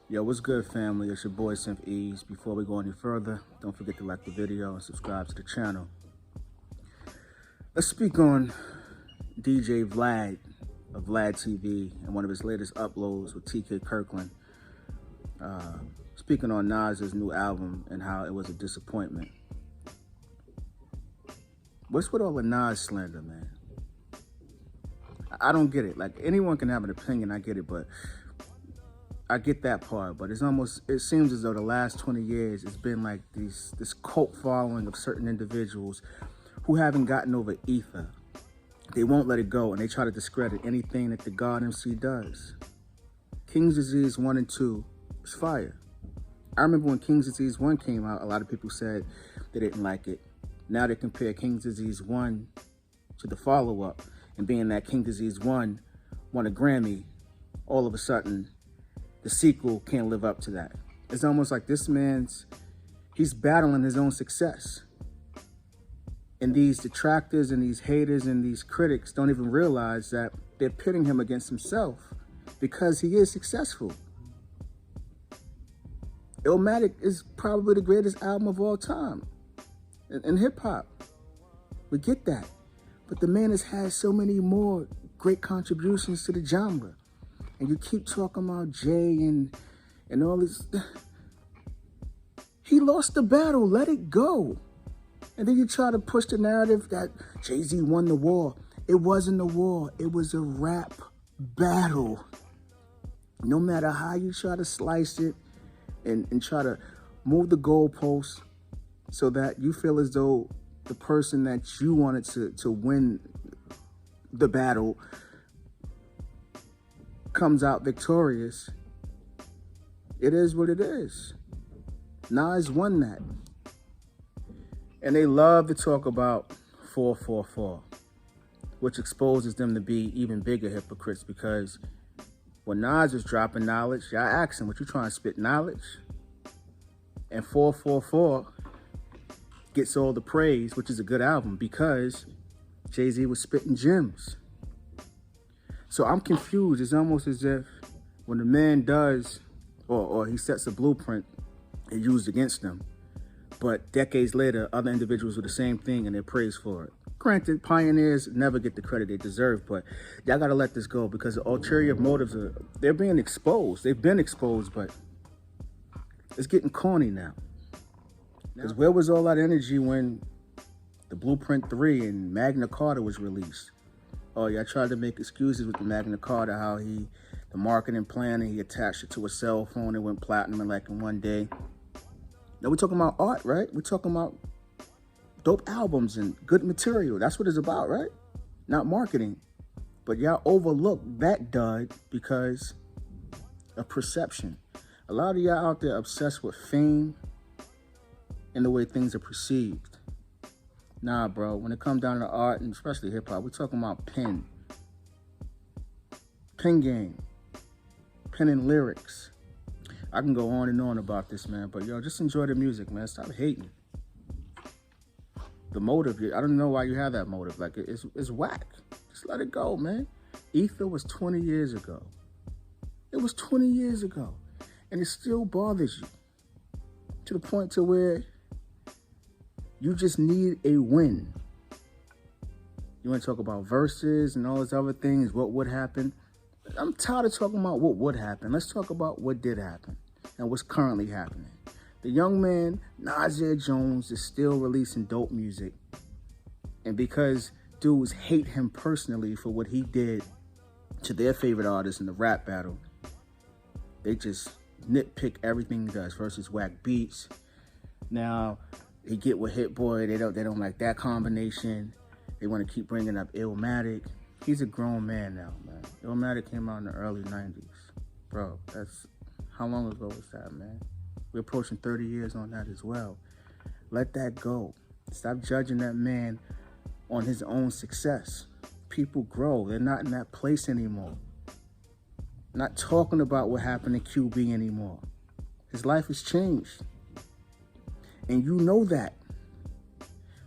Yo, what's good, family? It's your boy, Synth Ease. Before we go any further, don't forget to like the video and subscribe to the channel. Let's speak on DJ Vlad of VladTV and one of his latest uploads with TK Kirkland. Speaking on Nas's new album and how it was a disappointment. What's with all the Nas slander, man? I don't get it. Like, anyone can have an opinion, I get it, but I get that part, but it seems as though the last 20 years it's been like this cult following of certain individuals who haven't gotten over Ether. They won't let it go, and they try to discredit anything that the God MC does. King's Disease 1 and 2 was fire. I remember when King's Disease 1 came out, a lot of people said they didn't like it. Now they compare King's Disease 1 to the follow-up, and being that King's Disease 1 won a Grammy, all of a sudden, the sequel can't live up to that. It's almost like this he's battling his own success. And these detractors and these haters and these critics don't even realize that they're pitting him against himself because he is successful. Illmatic is probably the greatest album of all time in hip hop. We get that. But the man has had so many more great contributions to the genre. And you keep talking about Jay and all this. He lost the battle. Let it go. And then you try to push the narrative that Jay-Z won the war. It wasn't a war. It was a rap battle. No matter how you try to slice it and try to move the goalposts so that you feel as though the person that you wanted to win the battle comes out victorious. It is what it is. Nas won that. And they love to talk about 444, which exposes them to be even bigger hypocrites, because when Nas is dropping knowledge, y'all ask him, what you trying to spit knowledge? And 444 gets all the praise, which is a good album, because Jay-Z was spitting gems. So I'm confused. It's almost as if when the man does, or he sets a blueprint, it's used against them. But decades later, other individuals do the same thing and they're praised for it. Granted, pioneers never get the credit they deserve, but y'all gotta let this go, because the ulterior motives they're being exposed. They've been exposed, but it's getting corny now. Because where was all that energy when the Blueprint 3 and Magna Carta was released? Oh, y'all tried to make excuses with the Magna Carta, how the marketing plan, and he attached it to a cell phone and went platinum in one day. Now we're talking about art, right? We're talking about dope albums and good material. That's what it's about, right? Not marketing. But y'all overlook that dud because of perception. A lot of y'all out there obsessed with fame and the way things are perceived. Nah, bro, when it comes down to art, and especially hip hop, we're talking about pen game, pen and lyrics. I can go on and on about this, man, but yo, just enjoy the music, man. Stop hating. The motive, I don't know why you have that motive. Like, it's whack. Just let it go, man. Ether was 20 years ago. It was 20 years ago. And it still bothers you to the point to where you just need a win. You want to talk about verses and all those other things, what would happen? I'm tired of talking about what would happen. Let's talk about what did happen and what's currently happening. The young man, Nas Ether Jones, is still releasing dope music. And because dudes hate him personally for what he did to their favorite artist in the rap battle, they just nitpick everything he does versus whack beats. Now, he get with Hit Boy, they don't like that combination. They want to keep bringing up Illmatic. He's a grown man now, man. Illmatic came out in the early 90s. Bro, how long ago was that, man? We're approaching 30 years on that as well. Let that go. Stop judging that man on his own success. People grow. They're not in that place anymore. Not talking about what happened to QB anymore. His life has changed. And you know that.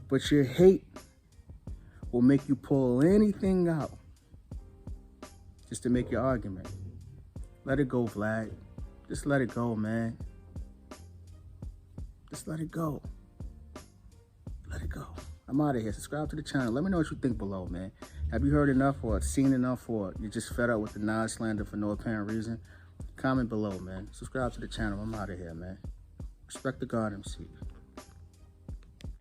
But your hate will make you pull anything out just to make your argument. Let it go, Vlad. Just let it go, man. Just let it go. Let it go. I'm out of here. Subscribe to the channel. Let me know what you think below, man. Have you heard enough or seen enough, or you're just fed up with the Nas slander for no apparent reason? Comment below, man. Subscribe to the channel. I'm out of here, man. Respect the God MC.